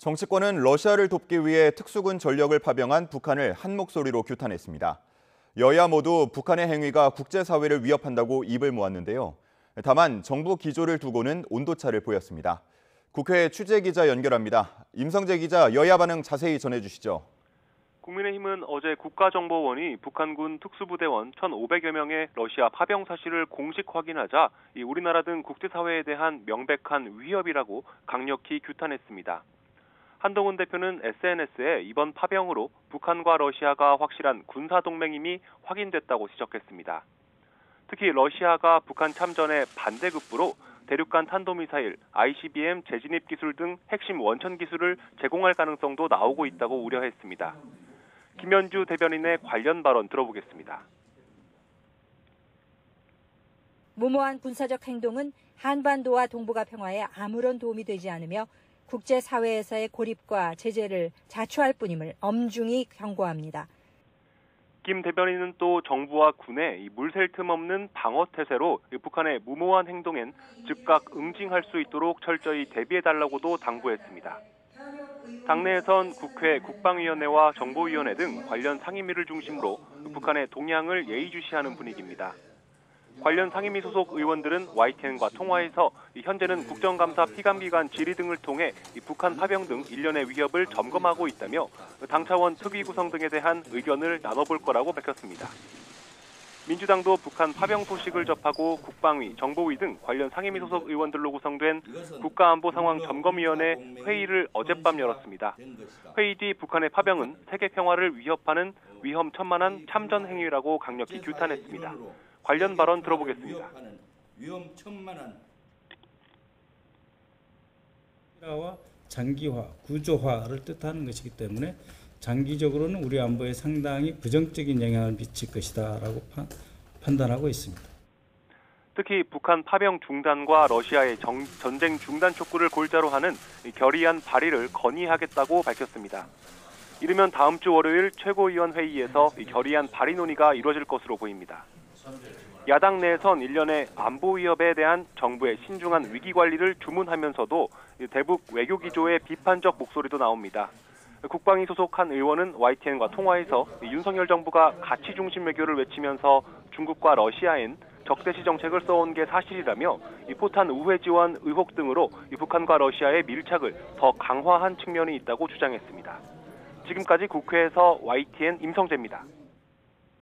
정치권은 러시아를 돕기 위해 특수군 전력을 파병한 북한을 한 목소리로 규탄했습니다. 여야 모두 북한의 행위가 국제사회를 위협한다고 입을 모았는데요. 다만 정부 기조를 두고는 온도차를 보였습니다. 국회 취재기자 연결합니다. 임성재 기자, 여야 반응 자세히 전해주시죠. 국민의힘은 어제 국가정보원이 북한군 특수부대원 1,500여 명의 러시아 파병 사실을 공식 확인하자 우리나라 등 국제사회에 대한 명백한 위협이라고 강력히 규탄했습니다. 한동훈 대표는 SNS에 이번 파병으로 북한과 러시아가 확실한 군사동맹임이 확인됐다고 지적했습니다. 특히 러시아가 북한 참전에 반대급부로 대륙간 탄도미사일, ICBM 재진입 기술 등 핵심 원천 기술을 제공할 가능성도 나오고 있다고 우려했습니다. 김현주 대변인의 관련 발언 들어보겠습니다. 무모한 군사적 행동은 한반도와 동북아 평화에 아무런 도움이 되지 않으며 국제사회에서의 고립과 제재를 자초할 뿐임을 엄중히 경고합니다. 김 대변인은 또 정부와 군의 물샐 틈 없는 방어 태세로 북한의 무모한 행동엔 즉각 응징할 수 있도록 철저히 대비해달라고도 당부했습니다. 당내에선 국회 국방위원회와 정보위원회 등 관련 상임위를 중심으로 북한의 동향을 예의주시하는 분위기입니다. 관련 상임위 소속 의원들은 YTN과 통화에서 현재는 국정감사 피감기관 질의 등을 통해 북한 파병 등 일련의 위협을 점검하고 있다며 당 차원 특위 구성 등에 대한 의견을 나눠볼 거라고 밝혔습니다. 민주당도 북한 파병 소식을 접하고 국방위, 정보위 등 관련 상임위 소속 의원들로 구성된 국가안보상황점검위원회 회의를 어젯밤 열었습니다. 회의 뒤 북한의 파병은 세계 평화를 위협하는 위험천만한 참전 행위라고 강력히 규탄했습니다. 관련 발언 들어보겠습니다. 위험천만한 장기화, 구조화를 뜻하는 것이기 때문에 장기적으로는 우리 안보에 상당히 부정적인 영향을 미칠 것이다라고 판단하고 있습니다. 특히 북한 파병 중단과 러시아의 전쟁 중단 촉구를 골자로 하는 결의안 발의를 건의하겠다고 밝혔습니다. 이르면 다음 주 월요일 최고위원 회의에서 결의안 발의 논의가 이루어질 것으로 보입니다. 야당 내에선 일련의 안보 위협에 대한 정부의 신중한 위기 관리를 주문하면서도 대북 외교 기조의 비판적 목소리도 나옵니다. 국방위 소속 한 의원은 YTN과 통화에서 윤석열 정부가 가치 중심 외교를 외치면서 중국과 러시아엔 적대시 정책을 써온 게 사실이라며 포탄 우회 지원 의혹 등으로 북한과 러시아의 밀착을 더 강화한 측면이 있다고 주장했습니다. 지금까지 국회에서 YTN 임성재입니다.